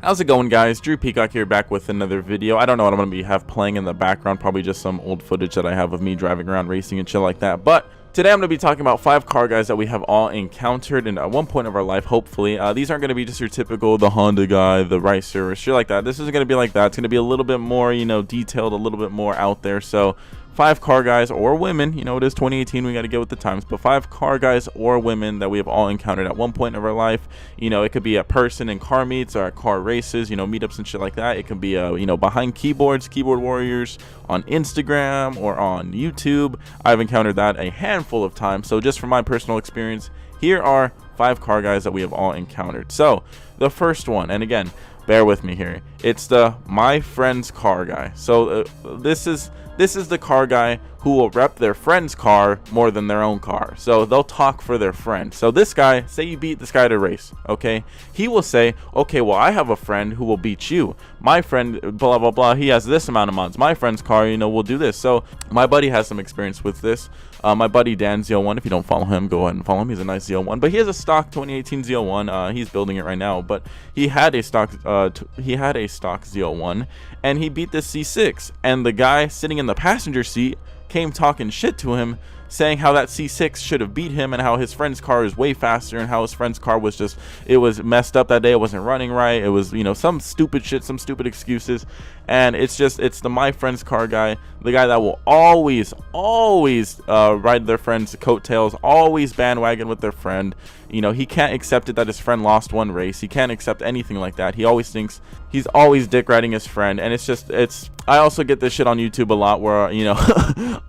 How's it going, guys? Drew Peacock here, back with another video. I don't know what I'm going to have playing in the background, probably just some old footage that I have of me driving around racing and shit like that. But today I'm going to be talking about 5 car guys that we have all encountered in at one point of our life, hopefully. These aren't going to be just your typical, the Honda guy, the racer, or shit like that. This isn't going to be like that. It's going to be a little bit more, detailed, a little bit more out there. So 5 car guys or women, it is 2018, we got to get with the times, but 5 car guys or women that we have all encountered at one point of our life. It could be a person in car meets or at car races, meetups and shit like that. It could be behind keyboards, keyboard warriors on Instagram or on YouTube. I've encountered that a handful of times. So just from my personal experience, here are 5 car guys that we have all encountered. So the first one, and again, bear with me here, it's the my friend's car guy. So this is the car guy who will rep their friend's car more than their own car. So they'll talk for their friend. So this guy, say you beat this guy at a race, okay? He will say, okay, well, I have a friend who will beat you. My friend, blah, blah, blah, he has this amount of mods. My friend's car, will do this. So my buddy has some experience with this. My buddy Dan Z01, if you don't follow him, go ahead and follow him. He's a nice Z01, but he has a stock 2018 Z01. He's building it right now, but he had a stock Z01, and he beat this C6. And the guy sitting in the passenger seat came talking shit to him, saying how that C6 should have beat him and how his friend's car is way faster and how his friend's car was it was messed up that day. It wasn't running right. It was, some stupid shit, some stupid excuses. And it's the my friend's car guy, the guy that will always ride their friend's coattails, always bandwagon with their friend. He can't accept it that his friend lost one race. He can't accept anything like that. He always thinks he's always dick riding his friend. And I also get this shit on YouTube a lot where,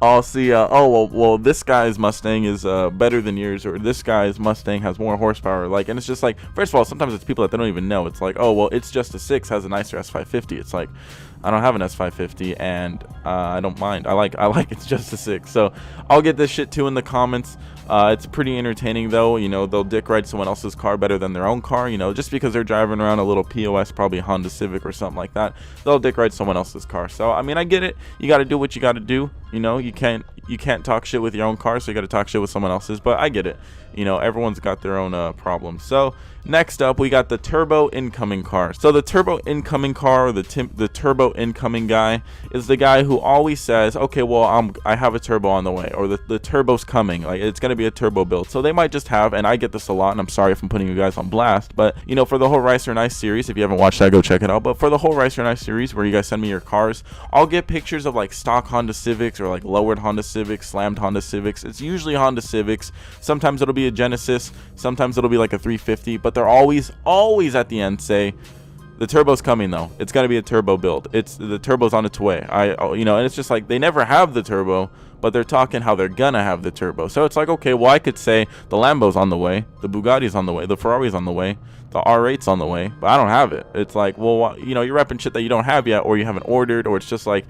I'll see, oh, well, this guy's Mustang is better than yours, or this guy's Mustang has more horsepower. And it's just like, first of all, sometimes it's people that they don't even know. It's like, oh, well, it's just a 6 has a nicer S550. It's like, I don't have an S550, and I don't mind. I like it's just a 6. So I'll get this shit too in the comments. It's pretty entertaining though. They'll dick ride someone else's car better than their own car. Just because they're driving around a little POS, probably a Honda Civic or something like that, they'll dick ride someone else's car. So I mean, I get it. You got to do what you got to do. You can't talk shit with your own car, so you got to talk shit with someone else's. But I get it. Everyone's got their own problems. So next up, we got the turbo incoming car. So the turbo incoming car, or the turbo incoming guy, is the guy who always says, okay, well, I have a turbo on the way, or the turbo's coming. Like, it's gonna be a turbo build. So they might just have, and I get this a lot, and I'm sorry if I'm putting you guys on blast, but for the whole Ricer Nice series, if you haven't watched that, go check it out. But for the whole Ricer Nice series, where you guys send me your cars, I'll get pictures of like stock Honda Civics or like lowered Honda Civics, slammed Honda Civics. It's usually Honda Civics. Sometimes it'll be a Genesis, sometimes it'll be like a 350, but they're always at the end say the turbo's coming though. It's got to be a turbo build. The turbo's on its way. And it's just like they never have the turbo, but they're talking how they're gonna have the turbo. So it's like, okay, well, I could say the Lambo's on the way, the Bugatti's on the way, the Ferrari's on the way, the R8's on the way, but I don't have it. It's like, well, you're repping shit that you don't have yet, or you haven't ordered, or it's just like,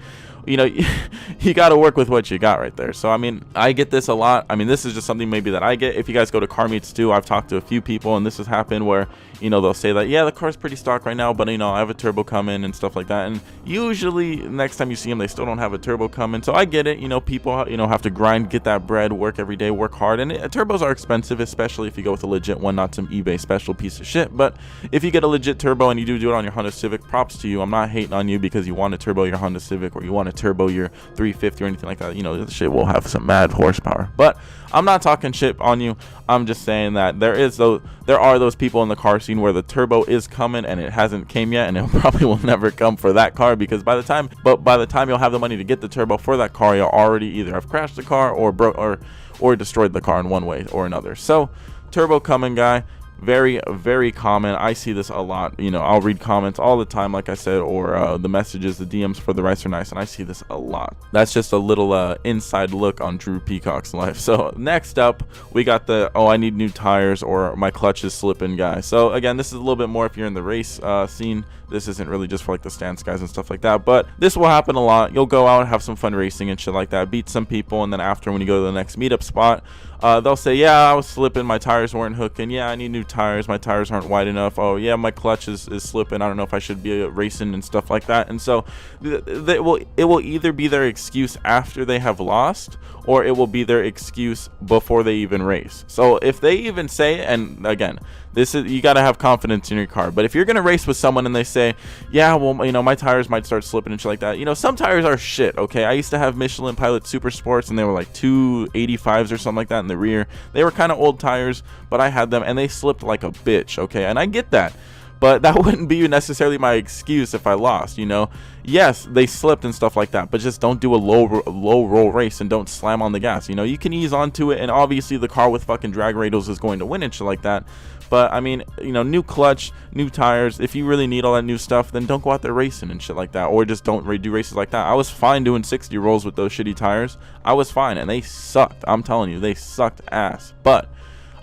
you got to work with what you got right there. So I mean, I get this a lot. I mean, this is just something maybe that I get. If you guys go to car meets too, I've talked to a few people, and this has happened where they'll say that, yeah, the car's pretty stock right now, but I have a turbo coming and stuff like that. And usually next time you see them, they still don't have a turbo coming. So I get it. People have to grind, get that bread, work every day, work hard, and turbos are expensive, especially if you go with a legit one, not some eBay special piece of shit. But if you get a legit turbo and you do it on your Honda Civic, props to you. I'm not hating on you because you want to turbo your Honda Civic, or you want to turbo your 350 or anything like that. This shit will have some mad horsepower. But I'm not talking shit on you. I'm just saying that there are those people in the car scene where the turbo is coming and it hasn't came yet, and it probably will never come for that car, because by the time you'll have the money to get the turbo for that car, you'll already either have crashed the car or destroyed the car in one way or another. So turbo coming guy, very, very common. I see this a lot. I'll read comments all the time, like I said, or the messages, the DMs for the Ricer Nice, and I see this a lot. That's just a little inside look on Drew Peacock's life. So next up, we got the I need new tires, or my clutch is slipping guy. So again, this is a little bit more if you're in the race scene. This isn't really just for like the stance guys and stuff like that, but this will happen a lot. You'll go out and have some fun racing and shit like that, beat some people, and then after, when you go to the next meetup spot, they'll say, yeah, I was slipping, my tires weren't hooking, yeah, I need new tires, my tires aren't wide enough, oh yeah, my clutch is slipping, I don't know if I should be racing and stuff like that. And so it will either be their excuse after they have lost, or it will be their excuse before they even race. So if they even say, and again, This is, you got to have confidence in your car. But if you're going to race with someone and they say, yeah, well, you know, my tires might start slipping and shit like that, you know, some tires are shit, okay? I used to have Michelin Pilot Super Sports, and they were like 285s or something like that in the rear. They were kind of old tires, but I had them, and they slipped like a bitch, okay? And I get that. But that wouldn't be necessarily my excuse if I lost, you know. Yes, they slipped and stuff like that, but just don't do a low roll race and don't slam on the gas. You know, you can ease onto it, and obviously the car with fucking drag radials is going to win and shit like that. But I mean, you know, new clutch, new tires. If you really need all that new stuff, then don't go out there racing and shit like that, or just don't do races like that. I was fine doing 60 rolls with those shitty tires. I was fine, and they sucked. I'm telling you, they sucked ass. But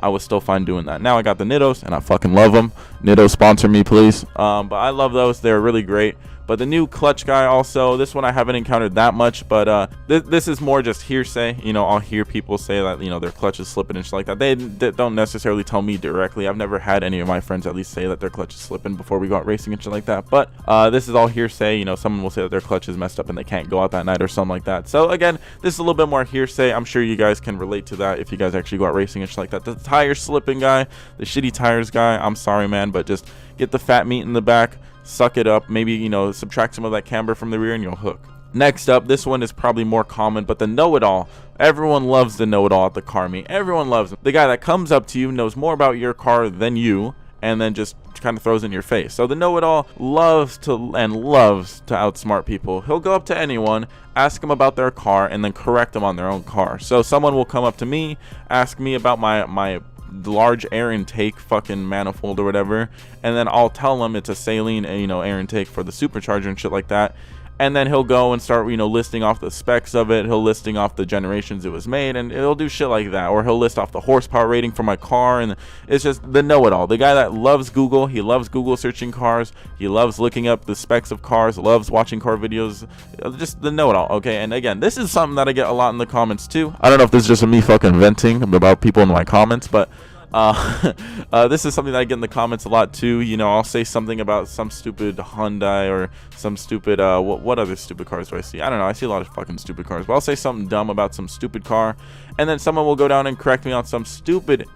I was still fine doing that. Now I got the Nittos, and I fucking love them. Nitto, sponsor me, please. But I love those. They're really great. But the new clutch guy also, this one I haven't encountered that much, but this is more just hearsay. You know, I'll hear people say that, you know, their clutch is slipping and shit like that. They don't necessarily tell me directly. I've never had any of my friends at least say that their clutch is slipping before we go out racing and shit like that. But this is all hearsay. You know, someone will say that their clutch is messed up and they can't go out that night or something like that. So again, this is a little bit more hearsay. I'm sure you guys can relate to that if you guys actually go out racing and shit like that. The tire slipping guy, the shitty tires guy, I'm sorry, man, but just get the fat meat in the back, suck it up, maybe, you know, subtract some of that camber from the rear and you'll hook. Next up, this one is probably more common, but the know-it-all. Everyone loves the know-it-all at the car meet. Everyone loves him. The guy that comes up to you, knows more about your car than you, and then just kind of throws in your face. So the know-it-all loves to outsmart people. He'll go up to anyone, ask them about their car, and then correct them on their own car. So someone will come up to me, ask me about my large air intake fucking manifold or whatever, and then I'll tell them it's a saline, you know, air intake for the supercharger and shit like that. And then he'll go and start, you know, listing off the specs of it. He'll listing off the generations it was made, and he'll do shit like that. Or he'll list off the horsepower rating for my car, and it's just the know-it-all. The guy that loves Google. He loves Google searching cars. He loves looking up the specs of cars. Loves watching car videos. Just the know-it-all. Okay, and again, this is something that I get a lot in the comments too. I don't know if this is just me fucking venting about people in my comments, but this is something that I get in the comments a lot too. You know, I'll say something about some stupid Hyundai or some stupid what other stupid cars do I see? I don't know. I see a lot of fucking stupid cars, but I'll say something dumb about some stupid car, and then someone will go down and correct me on some stupid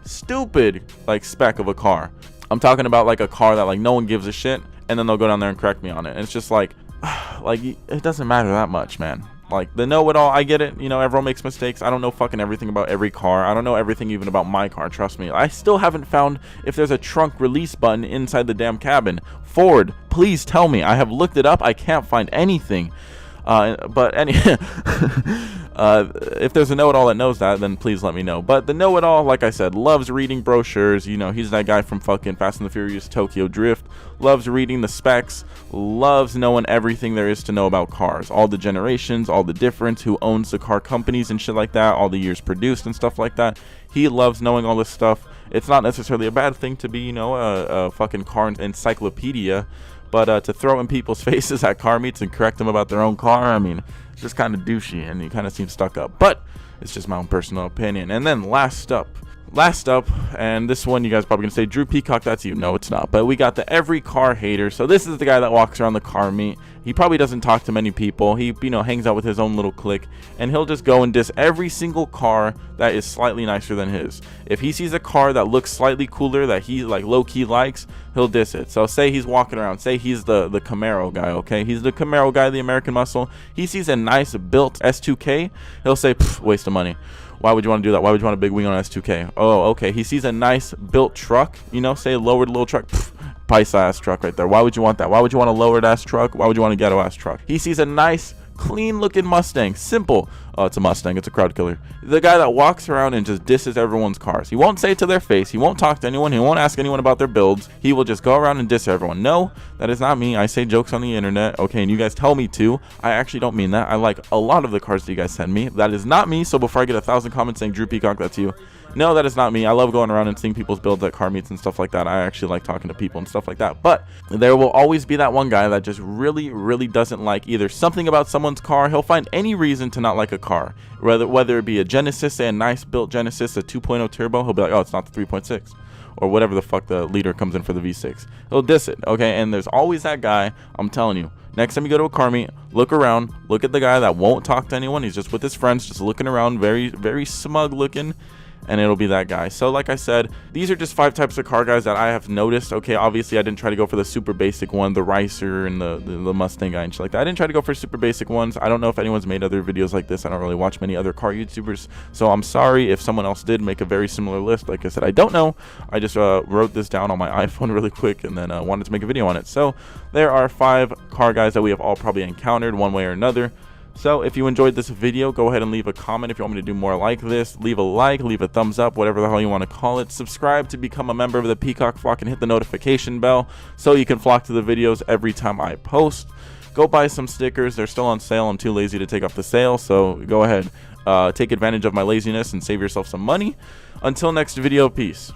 like spec of a car. I'm talking about like a car that like no one gives a shit, and then they'll go down there and correct me on it. And it's just like it doesn't matter that much, man. Like, the know-it-all, I get it. You know, everyone makes mistakes. I don't know fucking everything about every car. I don't know everything even about my car, trust me. I still haven't found if there's a trunk release button inside the damn cabin. Ford, please tell me. I have looked it up. I can't find anything. But if there's a know-it-all that knows that, then please let me know. But the know-it-all, like I said, loves reading brochures. You know, he's that guy from fucking Fast and the Furious Tokyo Drift. Loves reading the specs. Loves knowing everything there is to know about cars. All the generations, all the difference, who owns the car companies and shit like that, all the years produced and stuff like that. He loves knowing all this stuff. It's not necessarily a bad thing to be, you know, a fucking car encyclopedia. But to throw in people's faces at car meets and correct them about their own car, I mean, it's just kind of douchey, and you kind of seem stuck up. But it's just my own personal opinion. And then last up, and this one you guys are probably gonna say, Drew Peacock, that's you. No, it's not. But we got the every car hater. So this is the guy that walks around the car meet. He probably doesn't talk to many people. He, you know, hangs out with his own little clique, and he'll just go and diss every single car that is slightly nicer than his. If he sees a car that looks slightly cooler that he like low-key likes, he'll diss it. So say he's walking around, say he's the Camaro guy, okay? He's the Camaro guy, the American Muscle. He sees a nice built S2K, he'll say, waste of money. Why would you want to do that? Why would you want a big wing on S2K? Oh, okay. He sees a nice built truck, you know, say a lowered little truck. Pice ass truck right there. Why would you want that? Why would you want a lowered ass truck? Why would you want a ghetto ass truck? He sees a nice, clean looking Mustang. Simple. Oh, it's a Mustang. It's a crowd killer. The guy that walks around and just disses everyone's cars. He won't say it to their face. He won't talk to anyone. He won't ask anyone about their builds. He will just go around and diss everyone. No, that is not me. I say jokes on the internet. Okay, and you guys tell me to. I actually don't mean that. I like a lot of the cars that you guys send me. That is not me. So before I get 1,000 comments saying Drew Peacock, that's you. No, that is not me. I love going around and seeing people's builds at car meets and stuff like that. I actually like talking to people and stuff like that. But there will always be that one guy that just really, really doesn't like either something about someone's car. He'll find any reason to not like a car. Whether it be a Genesis, say a nice built Genesis, a 2.0 turbo, he'll be like, oh, it's not the 3.6. Or whatever the fuck the liter comes in for the V6. He'll diss it, okay? And there's always that guy, I'm telling you. Next time you go to a car meet, look around. Look at the guy that won't talk to anyone. He's just with his friends, just looking around, very, very smug looking. and it'll be that guy. So like I said, these are just 5 types of car guys that I have noticed. Okay, obviously I didn't try to go for the super basic one, the Ricer and the Mustang guy and shit like that. I didn't try to go for super basic ones. I don't know if anyone's made other videos like this. I don't really watch many other car YouTubers, so I'm sorry if someone else did make a very similar list. Like I said, I don't know. I just wrote this down on my iPhone really quick and then wanted to make a video on it. So there are 5 car guys that we have all probably encountered one way or another. So if you enjoyed this video, go ahead and leave a comment if you want me to do more like this. Leave a like, leave a thumbs up, whatever the hell you want to call it. Subscribe to become a member of the Peacock Flock and hit the notification bell so you can flock to the videos every time I post. Go buy some stickers. They're still on sale. I'm too lazy to take off the sale, so go ahead. Take advantage of my laziness and save yourself some money. Until next video, peace.